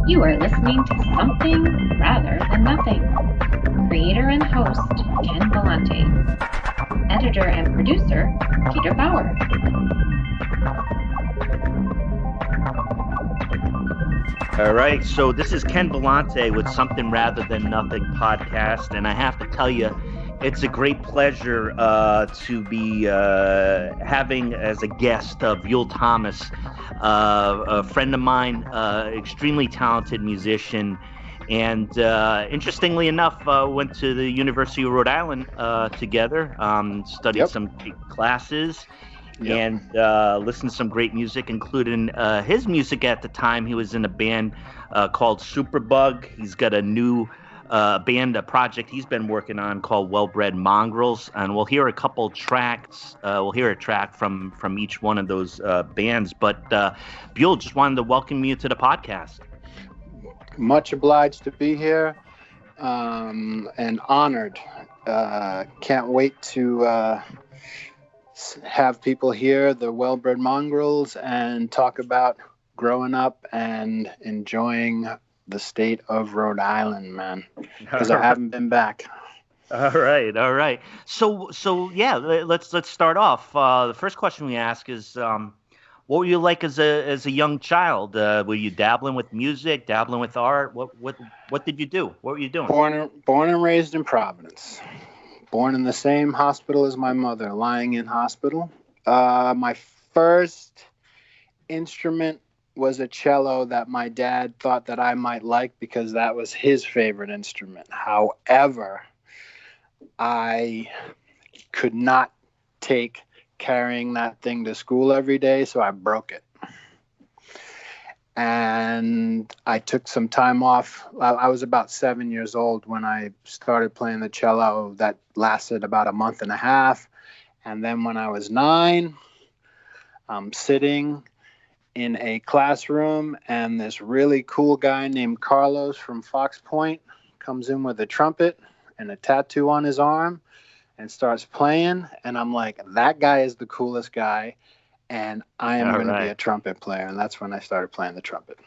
You are listening to Something Rather Than Nothing. Creator and host Ken Vellante. Editor and producer Peter Bauer. All right, so this is Ken Vellante with Something Rather Than Nothing podcast, and I have to tell you, it's a great pleasure to be having as a guest Buell Thomas, a friend of mine, extremely talented musician, and interestingly enough, went to the University of Rhode Island together, studied Yep. some classes Yep. and listened to some great music, including his music at the time. He was in a band called Superbug. He's got a new a project he's been working on called Wellbred Mongrels, and we'll hear a couple tracks. We'll hear a track from each one of those bands. But Buell, just wanted to welcome you to the podcast. Much obliged to be here, and honored. Can't wait to have people hear the Wellbred Mongrels and talk about growing up and enjoying the state of Rhode Island, man, because I haven't been back. All right. So yeah, let's start off. The first question we ask is, what were you like as a young child? Were you dabbling with music, dabbling with art? What did you do? What were you doing? Born and raised in Providence. Born in the same hospital as my mother, lying in hospital. My first instrument was a cello that my dad thought that I might like because that was his favorite instrument. However, I could not take carrying that thing to school every day, so I broke it. And I took some time off. I was about 7 years old when I started playing the cello. That lasted about a month and a half. And then when I was 9, I'm sitting in a classroom, and this really cool guy named Carlos from Fox Point comes in with a trumpet and a tattoo on his arm and starts playing. And I'm like, that guy is the coolest guy, and I am going to be a trumpet player. And that's when I started playing the trumpet.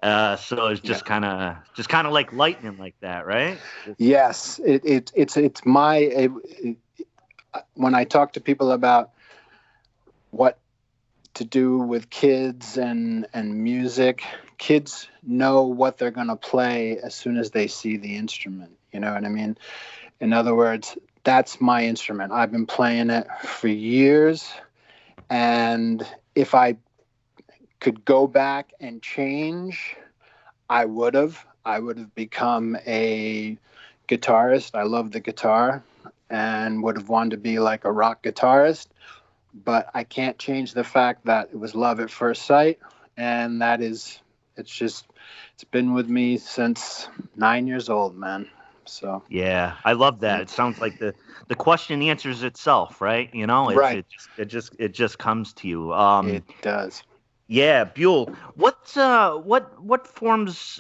So it's just kind of like lightning, like that, right? Yes, it's my. When I talk to people about what to do with kids and music, kids know what they're going to play as soon as they see the instrument. You know what I mean? In other words, that's my instrument. I've been playing it for years. And if I could go back and change, I would have. I would have become a guitarist. I love the guitar and would have wanted to be like a rock guitarist. But I can't change the fact that it was love at first sight. And it's been with me since 9 years old, man. So yeah, I love that. It sounds like the question answers itself, right? You know, right. It just comes to you. It does. Yeah, Buell. What forms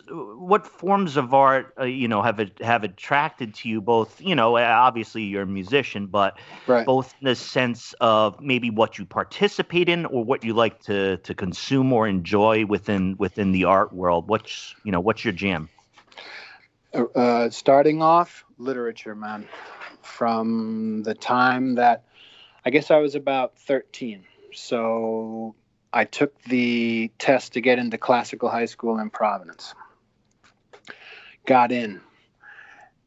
of art have attracted to you? Both, obviously you're a musician, but right. Both in the sense of maybe what you participate in or what you like to consume or enjoy within the art world. What's your jam? Starting off, literature, man. From the time that I guess I was about 13, so I took the test to get into classical high school in Providence. Got in.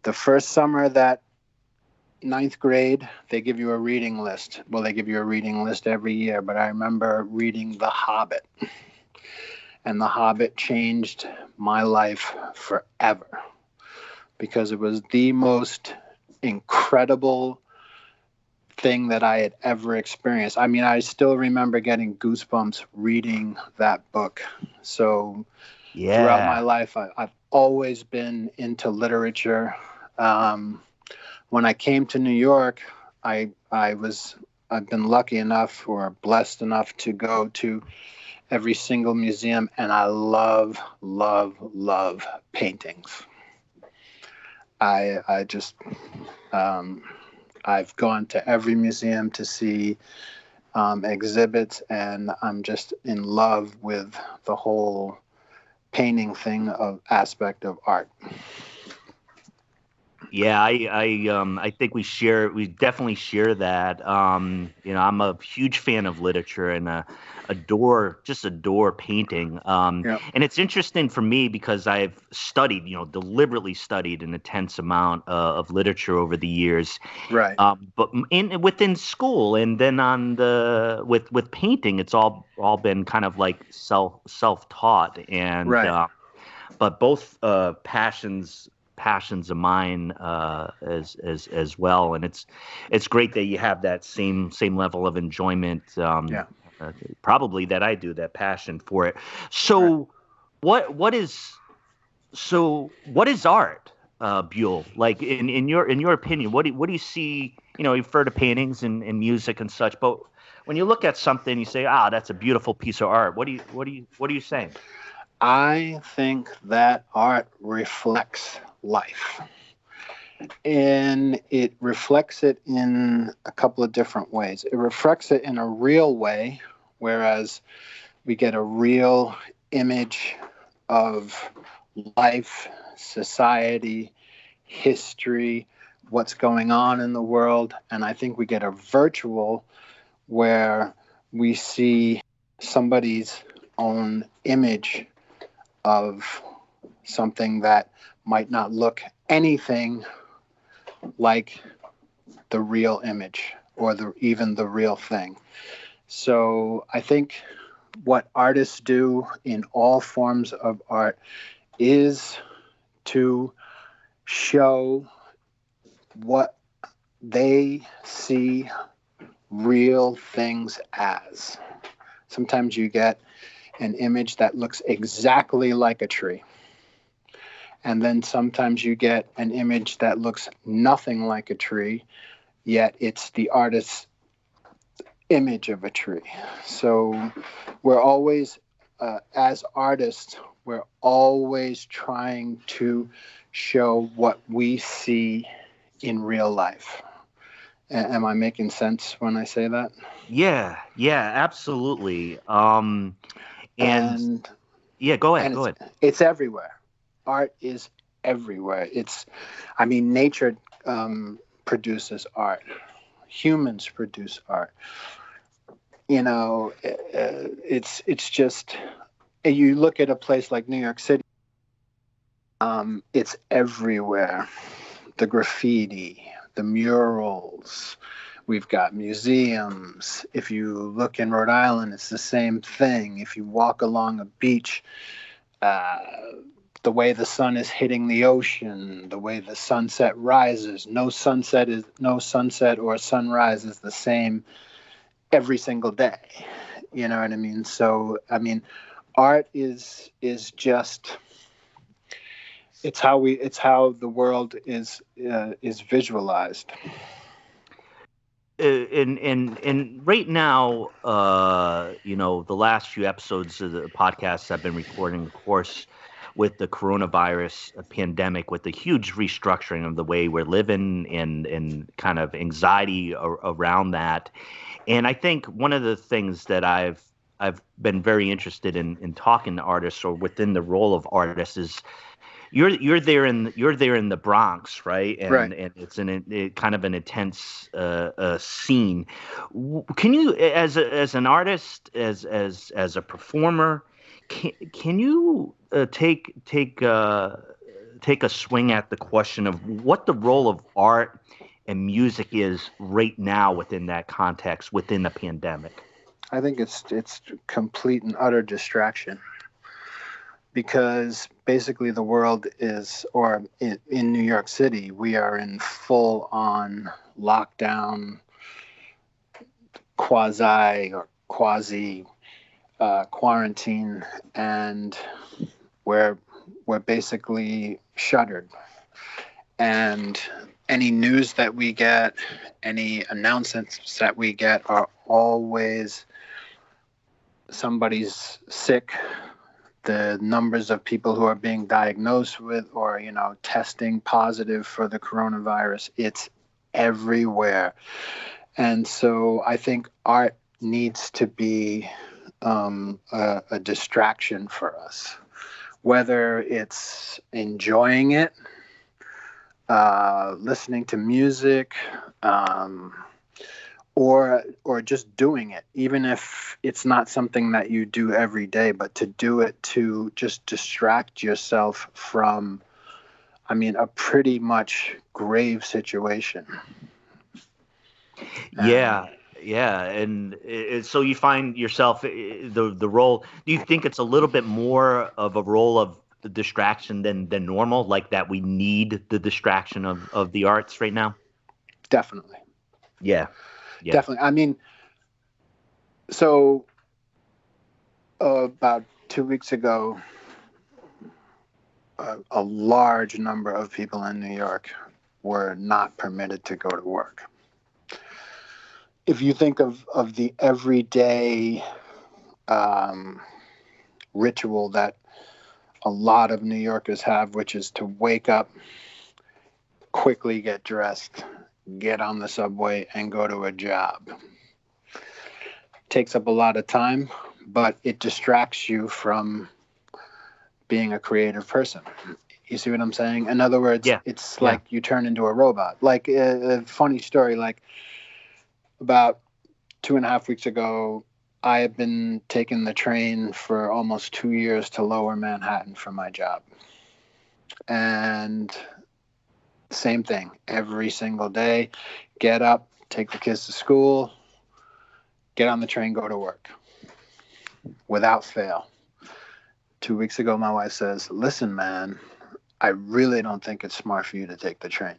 The first summer that 9th grade, they give you a reading list. Well, they give you a reading list every year, but I remember reading The Hobbit. And The Hobbit changed my life forever because it was the most incredible thing that I had ever experienced. I mean, I still remember getting goosebumps reading that book. So throughout my life, I've always been into literature. When I came to New York, I've been lucky enough or blessed enough to go to every single museum, and I love paintings. I've gone to every museum to see exhibits, and I'm just in love with the whole painting thing of aspect of art. Yeah, I think we definitely share that. I'm a huge fan of literature and adore painting. Yeah. And it's interesting for me because I've studied, deliberately studied an intense amount of literature over the years. Right. But within school, and then on with painting, it's all been kind of like self-taught, and Right. but both passions of mine as well, and it's great that you have that same level of enjoyment, Yeah. probably that I do, that passion for it. Right. So what is what is art, Buell? Like in your opinion, what do you see? You've heard of paintings and music and such, but when you look at something, you say, that's a beautiful piece of art. What are you saying? I think that art reflects life. And it reflects it in a couple of different ways. It reflects it in a real way, whereas we get a real image of life, society, history, what's going on in the world. And I think we get a virtual where we see somebody's own image of something that might not look anything like the real image or even the real thing. So I think what artists do in all forms of art is to show what they see real things as. Sometimes you get an image that looks exactly like a tree. And then sometimes you get an image that looks nothing like a tree, yet it's the artist's image of a tree. So we're always, as artists, we're always trying to show what we see in real life. Am I making sense when I say that? Yeah, absolutely. And yeah, go ahead. It's everywhere. Art is everywhere. Nature produces art. Humans produce art. It's just, you look at a place like New York City, it's everywhere. The graffiti, the murals. We've got museums. If you look in Rhode Island, it's the same thing. If you walk along a beach, the way the sun is hitting the ocean, the way the sunset rises, no sunset or sunrise is the same every single day. You know what I mean? So, art is just, it's how the world is visualized. And right now, the last few episodes of the podcast I've been recording, of course, with the coronavirus pandemic, with the huge restructuring of the way we're living and kind of anxiety around that. And I think one of the things that I've been very interested in talking to artists, or within the role of artists, is you're there in the Bronx, right? Right. And it's kind of an intense scene. Can you, as an artist, as a performer, can you take a swing at the question of what the role of art and music is right now within that context, within the pandemic? I think it's complete and utter distraction, because basically the world is, or in New York City, we are in full on lockdown, quasi quarantine, and we're basically shuttered. And any news that we get, any announcements that we get are always somebody's sick, the numbers of people who are being diagnosed with or, testing positive for the coronavirus. It's everywhere. And so I think art needs to be a distraction for us. whether it's enjoying it, listening to music, or just doing it, even if it's not something that you do every day, but to do it to just distract yourself from, a pretty much grave situation. Yeah, yeah, and so you find yourself the role. Do you think it's a little bit more of a role of the distraction than normal, like that we need the distraction of the arts right now? Definitely. Yeah, yeah, Definitely. So about 2 weeks ago, a large number of people in New York were not permitted to go to work. If you think of the everyday ritual that a lot of New Yorkers have, which is to wake up, quickly get dressed, get on the subway, and go to a job. Takes up a lot of time, but it distracts you from being a creative person. You see what I'm saying? In other words, yeah, it's yeah. like you turn into a robot. Like a funny story, like about 2.5 weeks ago, I have been taking the train for almost 2 years to Lower Manhattan for my job. And same thing, every single day, get up, take the kids to school, get on the train, go to work without fail. 2 weeks ago, my wife says, "Listen, man, I really don't think it's smart for you to take the train."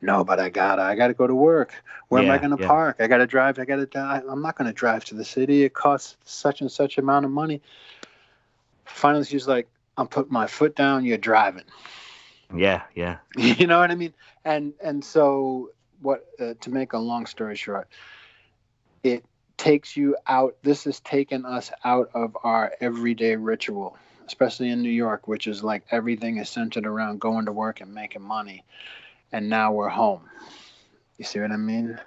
No, but I gotta go to work. Where am I Yeah, going to yeah. park? I got to drive. I'm not going to drive to the city. It costs such and such amount of money. Finally, she's like, "I'm putting my foot down. You're driving." Yeah, yeah. You know what I mean? And so what? To make a long story short, it takes you out. This has taken us out of our everyday ritual, especially in New York, which is like everything is centered around going to work and making money. And now we're home. You see what I mean?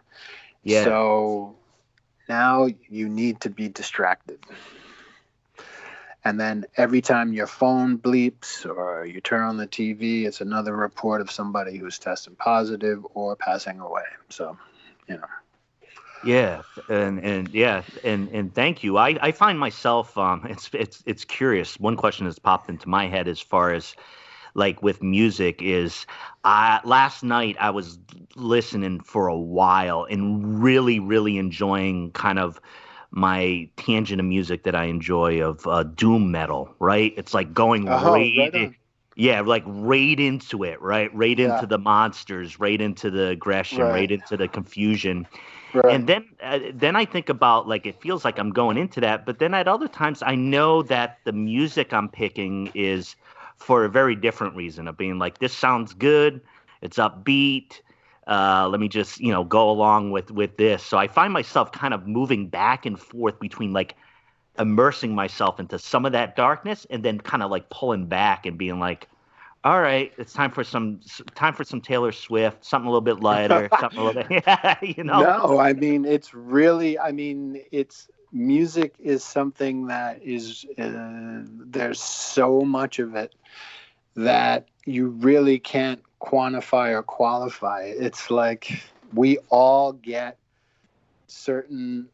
Yeah. So now you need to be distracted. And then every time your phone bleeps or you turn on the TV, it's another report of somebody who's tested positive or passing away. So, you know. Yeah, and thank you. I find myself it's curious. One question that's popped into my head as far as like with music is last night I was listening for a while and really enjoying kind of my tangent of music that I enjoy of doom metal, right? It's like going Oh, right on. yeah, like right into it, right? Right Yeah, into the monsters, right into the aggression, right, right into the confusion. right. And then I think about like it feels like I'm going into that, but then at other times I know that the music I'm picking is for a very different reason of being like this sounds good, it's upbeat. Let me just go along with this. So I find myself kind of moving back and forth between like immersing myself into some of that darkness and then kind of like pulling back and being like, all right, it's time for some Taylor Swift, something a little bit lighter, something a little bit, yeah, No, it's really, it's music is something that is, there's so much of it that you really can't quantify or qualify. It's like we all get certain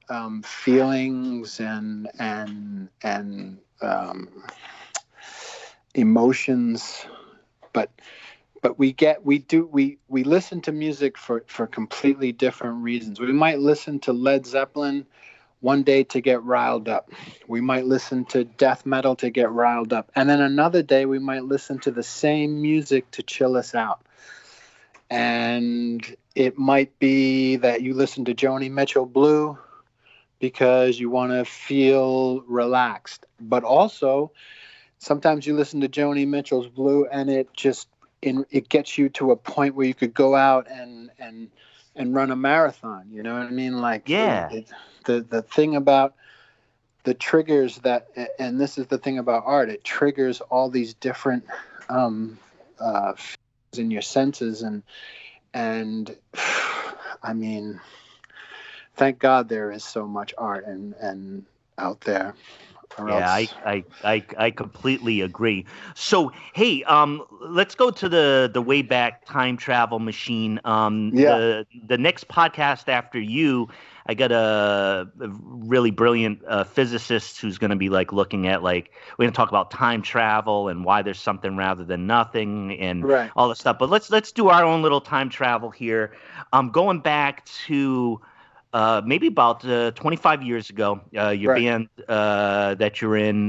feelings and emotions, but we listen to music for completely different reasons. We might listen to Led Zeppelin one day to get riled up. We might listen to death metal to get riled up. And then another day we might listen to the same music to chill us out. And it might be that you listen to Joni Mitchell Blue because you want to feel relaxed. But also, sometimes you listen to Joni Mitchell's Blue and it gets you to a point where you could go out and run a marathon. You know what I mean? Like yeah, the thing about the triggers that, and this is the thing about art, it triggers all these different in your senses, and I mean, thank God there is so much art and out there. or Yeah, else. I completely agree. So, hey, let's go to the way back time travel machine. Yeah, The next podcast after you, I got a really brilliant physicist who's going to be like looking at like we're going to talk about time travel and why there's something rather than nothing and right, all this stuff. But let's do our own little time travel here. Going back to maybe about 25 years ago, your right, band that you're in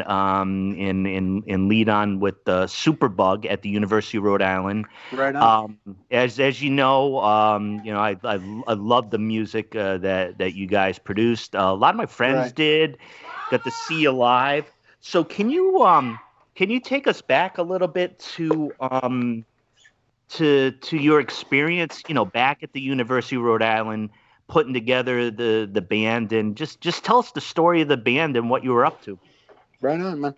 lead on with Superbug at the University of Rhode Island. right on. As you know, I love the music that you guys produced. A lot of my friends Right. did. Got to see you live. So can you take us back a little bit to your experience, you know, back at the University of Rhode Island, putting together the band, and just tell us the story of the band and what you were up to. Right on, man.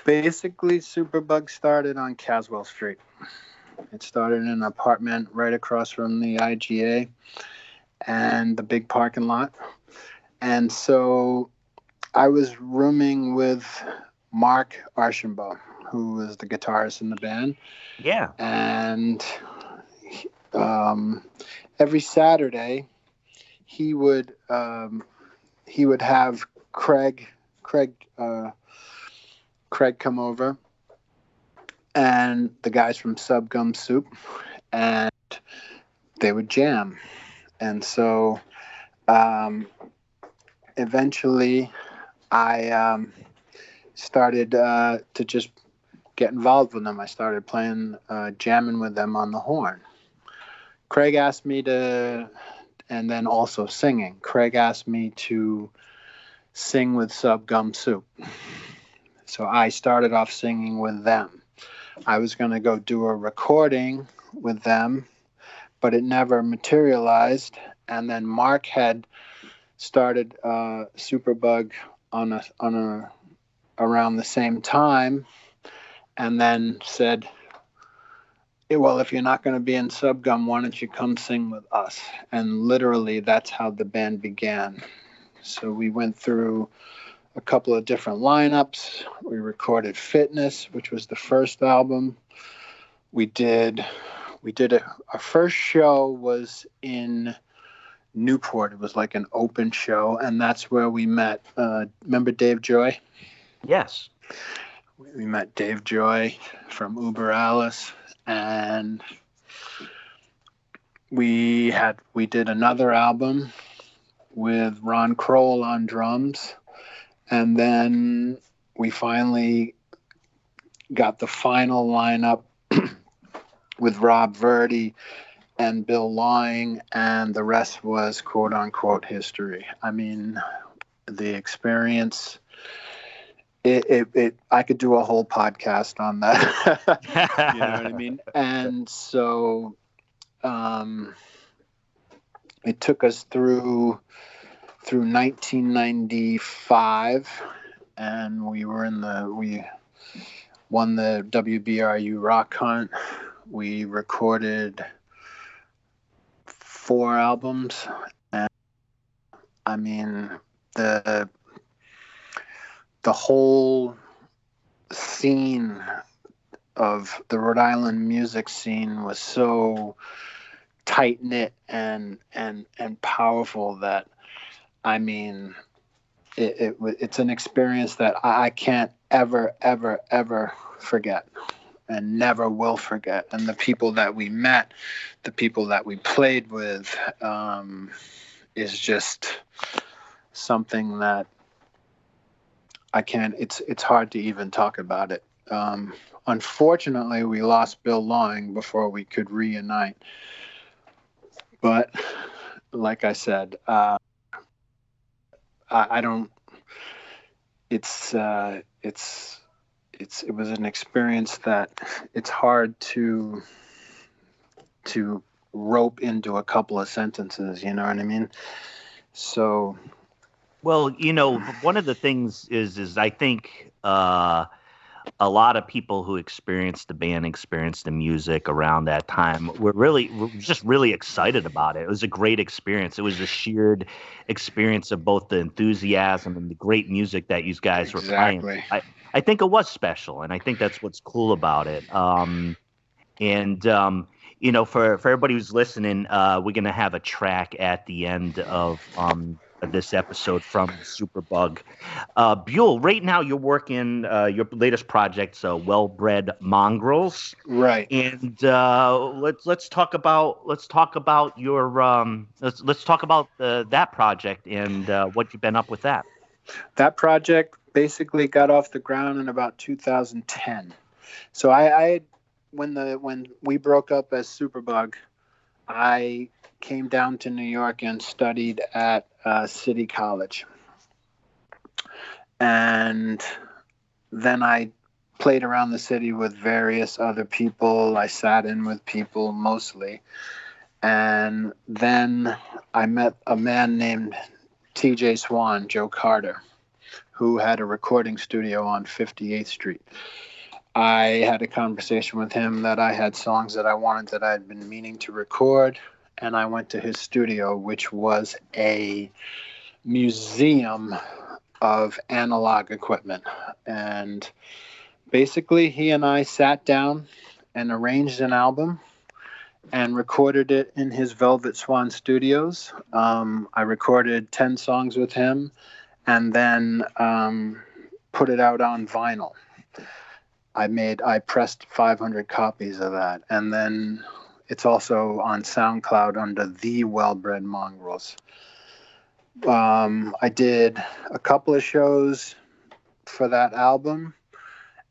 Basically, Superbug started on Caswell Street. It started in an apartment right across from the IGA and the big parking lot. And so I was rooming with Mark Archambault, who was the guitarist in the band. Yeah. And um, every Saturday, he would have Craig come over, and the guys from Subgum Soup, and they would jam. And so eventually I started to just get involved with them. I started playing, jamming with them on the horn. Craig asked me to, and then also singing. Craig asked me to sing with Subgum Soup. So I started off singing with them. I was going to go do a recording with them, but it never materialized. And then Mark had started Superbug around the same time, and then said, well, if you're not going to be in Subgum, why don't you come sing with us? And literally, that's how the band began. So we went through a couple of different lineups. We recorded Fitness, which was the first album. Our first show was in Newport. It was like an open show, and that's where we met. Remember Dave Joy? Yes. We met Dave Joy from Uber Alice, and we did another album with Ron Kroll on drums, and then we finally got the final lineup with Rob Verdi and Bill Lawing, and the rest was quote unquote history. I mean, the experience, I could do a whole podcast on that. You know what I mean? And so it took us through 1995, and we won the WBRU Rock Hunt. We recorded 4 albums, and I mean the whole scene of the Rhode Island music scene was so tight knit and powerful that, I mean, it's an experience that I can't ever forget, and never will forget. And the people that we met, the people that we played with, is just something that I can't. It's hard to even talk about it. Unfortunately, we lost Bill Lawing before we could reunite. But like I said, I don't. It was an experience that it's hard to rope into a couple of sentences. You know what I mean? So. Well, you know, one of the things is I think a lot of people who experienced the band, experienced the music around that time were just really excited about it. It was a great experience. It was a shared experience of both the enthusiasm and the great music that you guys were playing. I think it was special, and I think that's what's cool about it. For everybody who's listening, we're going to have a track at the end of this episode from Superbug. Buell, right now you're working your latest project's Wellbred Mongrels, right? And let's talk about your let's talk about that project and what you've been up with that. That project basically got off the ground in about 2010. So I when we broke up as Superbug, I came down to New York and studied at City College. And then I played around the city with various other people. I sat in with people mostly. And then I met a man named T.J. Swan, Joe Carter, who had a recording studio on 58th Street. I had a conversation with him that I had songs that I wanted that I'd been meaning to record. And I went to his studio, which was a museum of analog equipment. And basically, he and I sat down and arranged an album and recorded it in his Velvet Swan Studios. I recorded 10 songs with him and then put it out on vinyl. I pressed 500 copies of that. And then it's also on SoundCloud under the Wellbred Mongrels. I did a couple of shows for that album,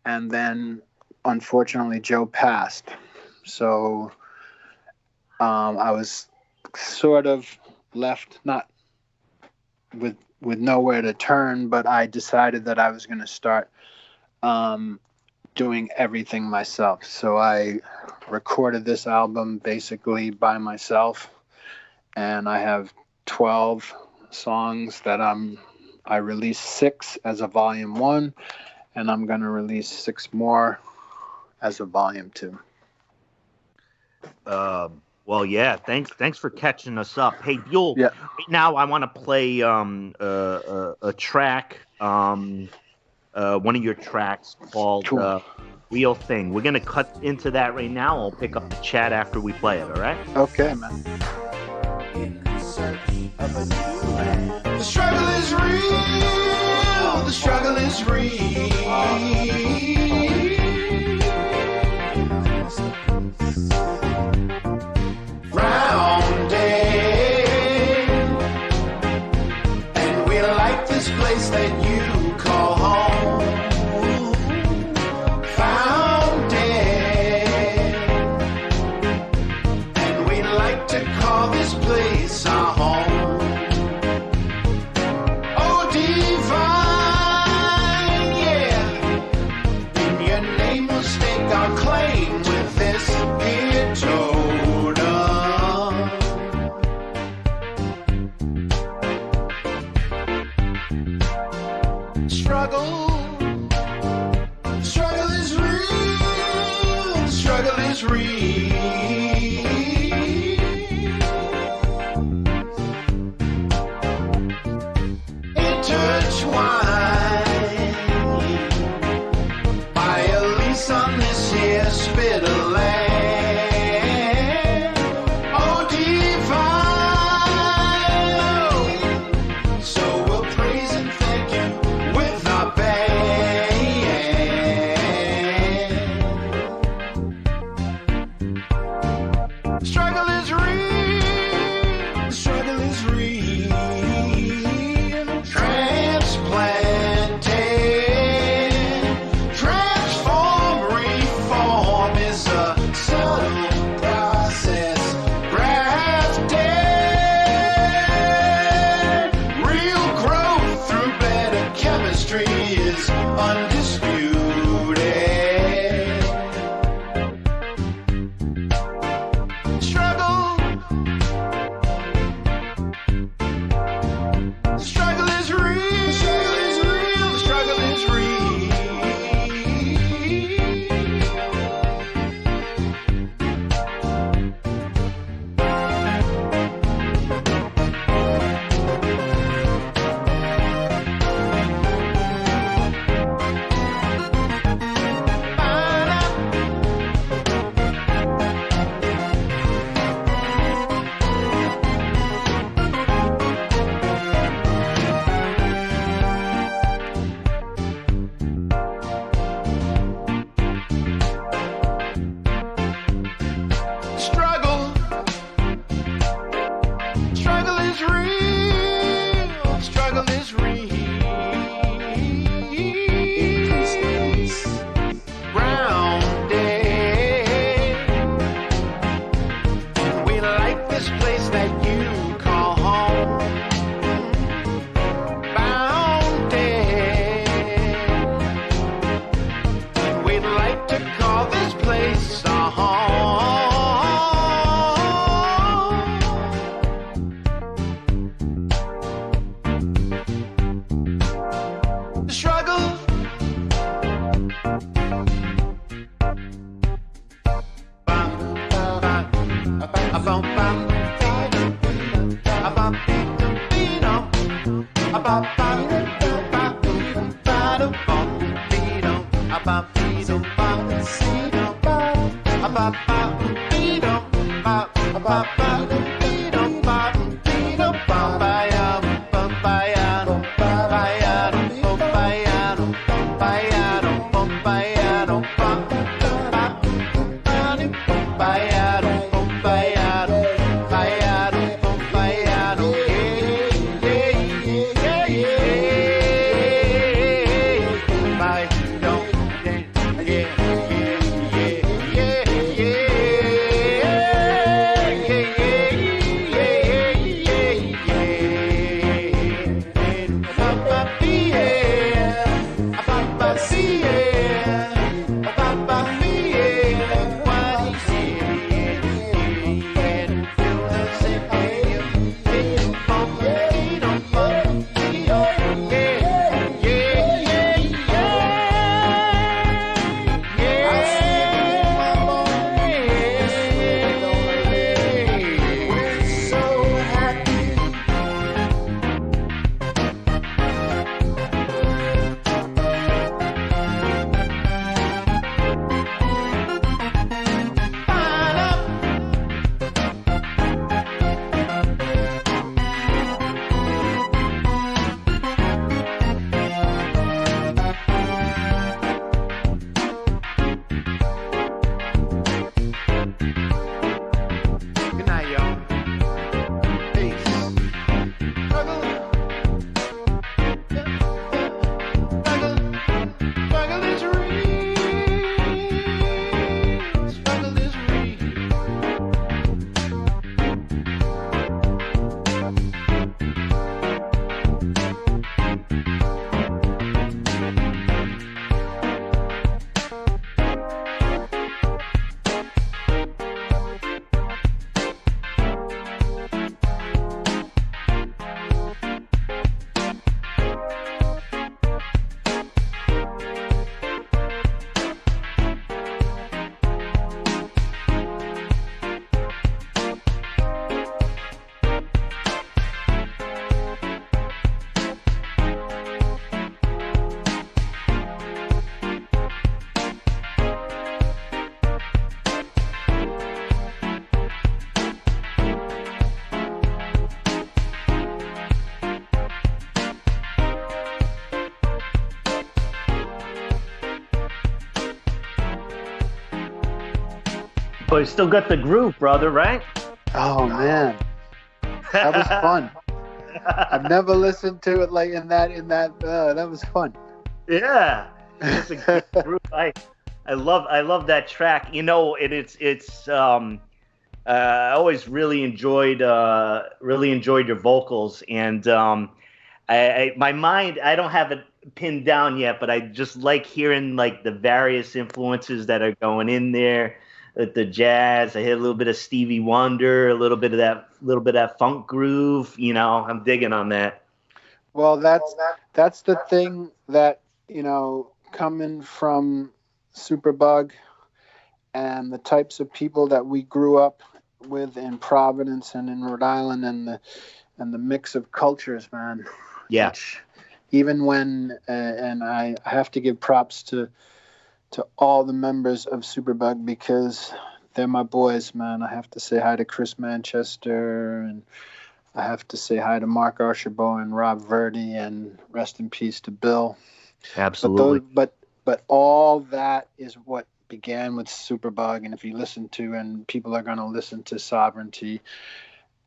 and then unfortunately Joe passed. So I was sort of left not with nowhere to turn, but I decided that I was going to start doing everything myself. So I recorded this album basically by myself, and I have 12 songs that I released 6 as a volume 1, and I'm going to release 6 more as a volume 2. Well, yeah, thanks for catching us up. Hey, Buell, yeah. Right now I want to play a track, one of your tracks called Cool. Real Thing. We're going to cut into that right now. I'll pick up the chat after we play it, all right? Okay, man. The struggle is real. The struggle is real. And we like this place that you call home. Found it. And we like to call this place our home. Oh, divine, yeah. In your name we'll stake our claim with this here totem. Struggle is real. Struggle is real. Intertwined by a lease on this here spit of land. Oh, divine. So we'll praise and thank you with our band. Struggle is real. Struggle is real. Transplanted, transform, reform is a But you still got the groove, brother, right? Oh man, that was fun. I've never listened to it like in that. That was fun. Yeah, it's a good groove. I love that track. You know, I always really enjoyed your vocals, and my mind, I don't have it pinned down yet, but I just like hearing like the various influences that are going in there. The jazz, I hit a little bit of Stevie Wonder, a little bit of that funk groove. You know, I'm digging on that. Well, that's the thing that, you know, coming from Superbug and the types of people that we grew up with in Providence and in Rhode Island, and the mix of cultures, man. Yeah. Even when and I have to give props to all the members of Superbug, because they're my boys, man. I have to say hi to Chris Manchester, and I have to say hi to Mark Archambault and Rob Verdi, and rest in peace to Bill. Absolutely. But all that is what began with Superbug, and if you listen to, and people are going to listen to Sovereignty,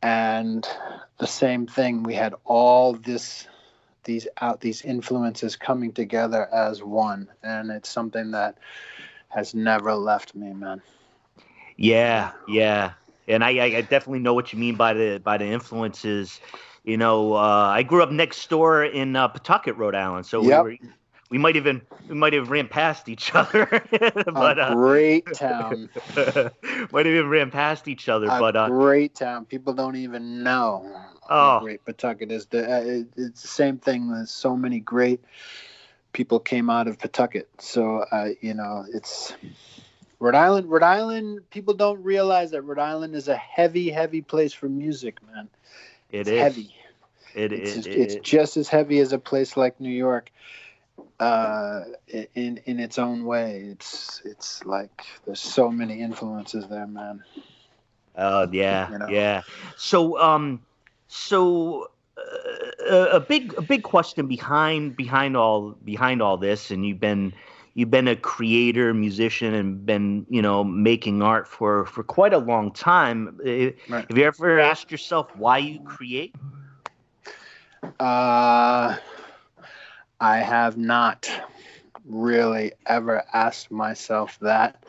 and the same thing, we had all these influences coming together as one, and it's something that has never left me, man. Yeah, and I definitely know what you mean by the influences. You know, I grew up next door in Pawtucket, Rhode Island, so we might have ran past each other. But a great town. Might have even ran past each other. Great town. People don't even know how great Pawtucket is. It's the same thing. There's so many great people came out of Pawtucket. So, you know, it's Rhode Island. Rhode Island, people don't realize that Rhode Island is a heavy, heavy place for music, man. It's heavy. It's just as heavy as a place like New York. in its own way. It's like there's so many influences there, man. Oh yeah, You know. yeah. So so a big question behind all this, and you've been a creator, musician, and been making art for quite a long time. Right. Have you ever asked yourself why you create? Uh, I have not really ever asked myself that.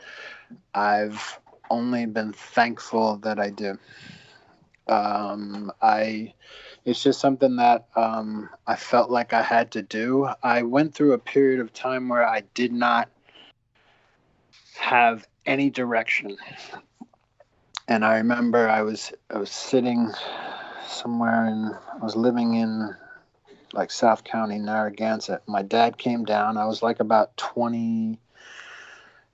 I've only been thankful that I do. I It's just something that I felt like I had to do. I went through a period of time where I did not have any direction, and I remember I was sitting somewhere I was living in like South County, Narragansett. My dad came down. I was like about 20,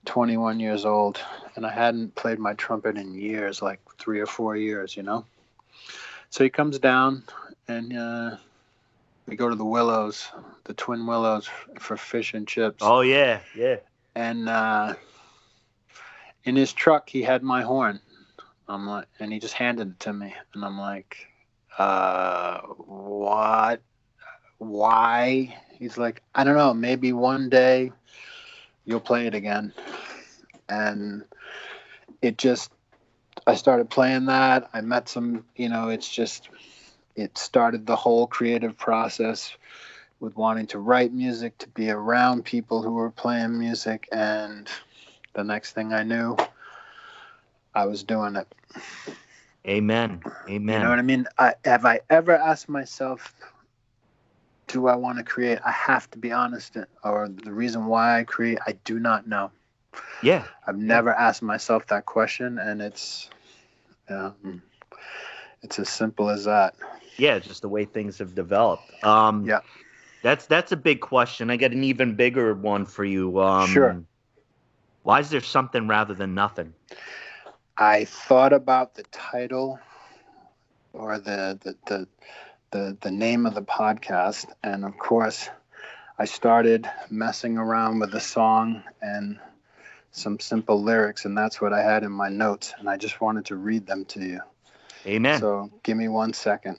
21 years old, and I hadn't played my trumpet in years, like 3 or 4 years, So he comes down, and we go to the Willows, the Twin Willows, for fish and chips. Oh yeah, yeah. And in his truck, he had my horn. I'm like, and he just handed it to me, and I'm like, what? Why? He's like, I don't know. Maybe one day you'll play it again. And I started playing that. I met some, it started the whole creative process with wanting to write music, to be around people who were playing music. And the next thing I knew, I was doing it. Amen. You know what I mean? Have I ever asked myself, do I want to create? I have to be honest, or the reason why I create, I do not know. Yeah. I've never asked myself that question, and it's as simple as that. Yeah, just the way things have developed. Yeah. That's a big question. I got an even bigger one for you. Sure. Why is there something rather than nothing? I thought about the title or the name of the podcast, and of course, I started messing around with the song and some simple lyrics, and that's what I had in my notes, and I just wanted to read them to you. Amen. So give me 1 second.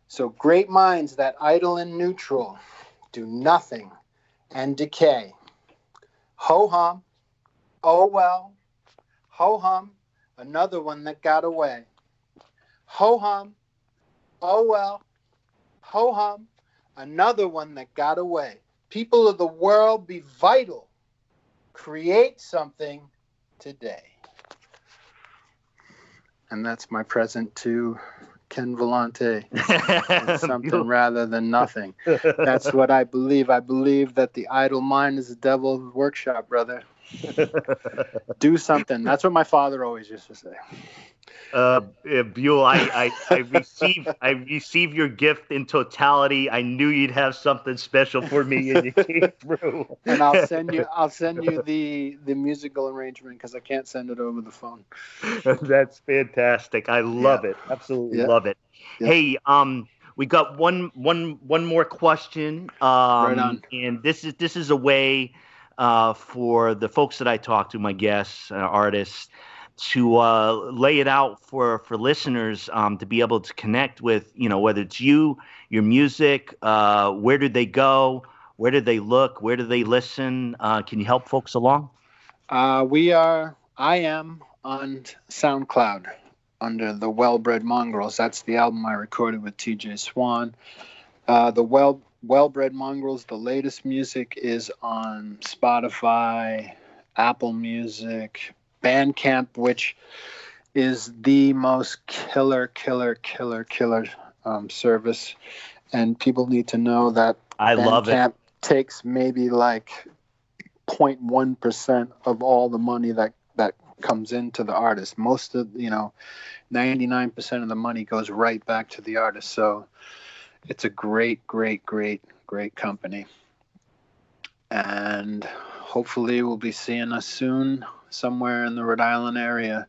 So great minds that idle and neutral do nothing and decay. Ho-hum, oh well, ho-hum, another one that got away. Ho-hum, oh well, ho-hum, another one that got away. People of the world, be vital. Create something today. And that's my present to Ken Vellante. It's something rather than nothing. That's what I believe. I believe that the idle mind is the devil's workshop, brother. Do something. That's what my father always used to say. Buell, I received your gift in totality. I knew you'd have something special for me, and you came through. And I'll send you the musical arrangement because I can't send it over the phone. That's fantastic. I love it. Absolutely love it. Yeah. Hey, we got one more question. Right on. And this is a way for the folks that I talk to, my guests, artists, to lay it out for listeners to be able to connect with, whether it's you, your music, where do they go, where do they look, where do they listen? Can you help folks along? I am on SoundCloud under the Wellbred Mongrels. That's the album I recorded with TJ Swan. The Wellbred Mongrels, the latest music, is on Spotify, Apple Music, Bandcamp, which is the most killer service, and people need to know that Bandcamp takes maybe like 0.1% of all the money that comes into the artist. Most of 99% of the money goes right back to the artist. So it's a great company, and hopefully we'll be seeing us soon somewhere in the Rhode Island area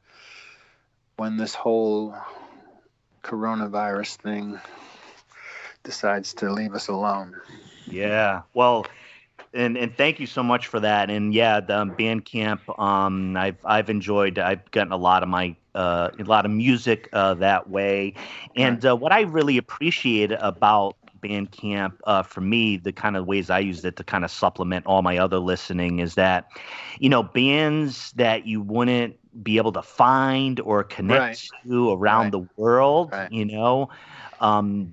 when this whole coronavirus thing decides to leave us alone. Yeah. Well, and thank you so much for that. And yeah, the Bandcamp, I've enjoyed. I've gotten a lot of music that way. And what I really appreciate about Bandcamp, for me, the kind of ways I used it to kind of supplement all my other listening is that, bands that you wouldn't be able to find or connect to around the world,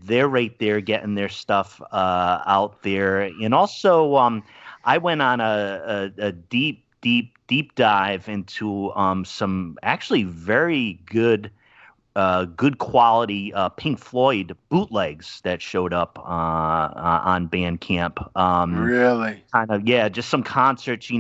they're right there getting their stuff out there. And also, I went on a deep dive into some actually very good quality Pink Floyd bootlegs that showed up on Bandcamp. Really? Kind of, yeah, just some concerts,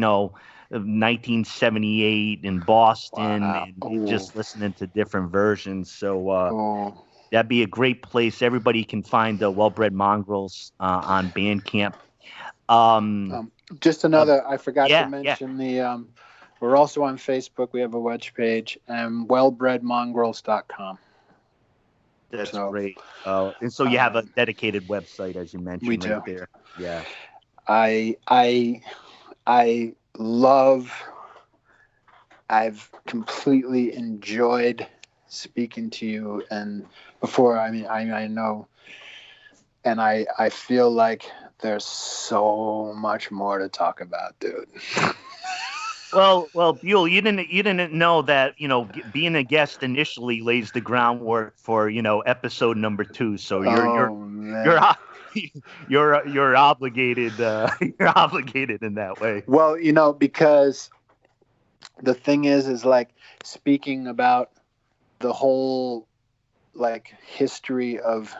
of 1978 in Boston, and just listening to different versions. So that'd be a great place. Everybody can find the Wellbred Mongrels on Bandcamp. Just another, I forgot to mention the. We're also on Facebook. We have a web page, wellbredmongrels.com. That's great. And so you have a dedicated website, as you mentioned. We do. There. Yeah. I've completely enjoyed speaking to you, and before, I know, and I feel like there's so much more to talk about, dude. Well, Buell, you didn't know that, being a guest initially lays the groundwork for, episode number 2. So you're obligated. You're obligated in that way. Well, because the thing is like speaking about the whole like history of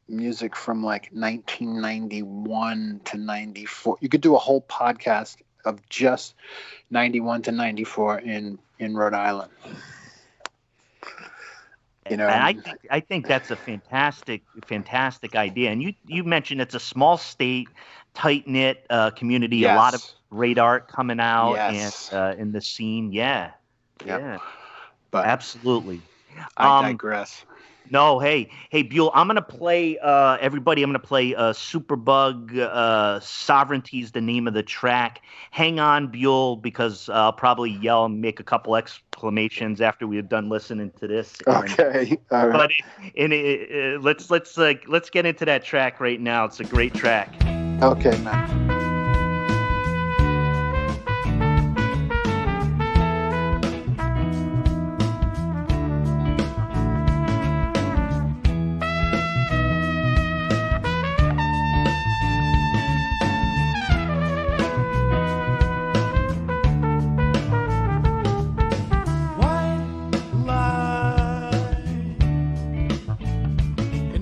music from like 1991 to 94. You could do a whole podcast of just 91 to 94 in Rhode Island. And I think that's a fantastic idea. And you mentioned it's a small state, tight knit community. Yes. A lot of great art coming out, yes. and in the scene. Yeah, yep. Yeah, but absolutely. I digress. No, hey, Buell, I'm gonna play everybody. I'm gonna play Superbug. Sovereignty's the name of the track. Hang on, Buell, because I'll probably yell and make a couple exclamations after we're done listening to this. Okay, all right. But let's get into that track right now. It's a great track. Okay, man.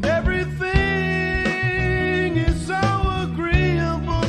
Everything is so agreeable.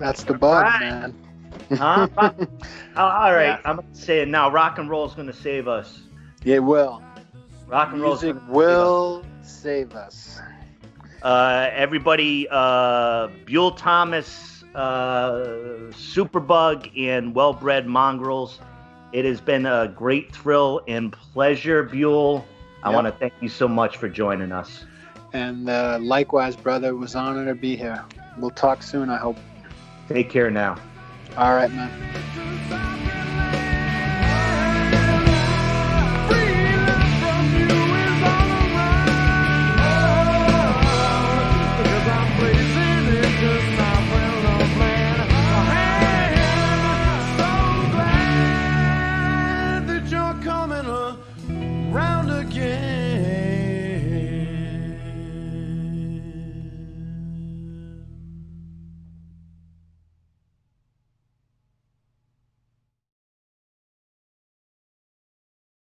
That's the bug, Right. man. Huh? All right, Yeah. I'm going to say it now. Rock and roll is going to save us. It will. Rock and roll is Music going to will save us. Everybody, Buell Thomas, Superbug, and Wellbred Mongrels. It has been a great thrill and pleasure, Buell. I Yep. want to thank you so much for joining us. And likewise, brother, it was an honor to be here. We'll talk soon, I hope. Take care now. All right, man.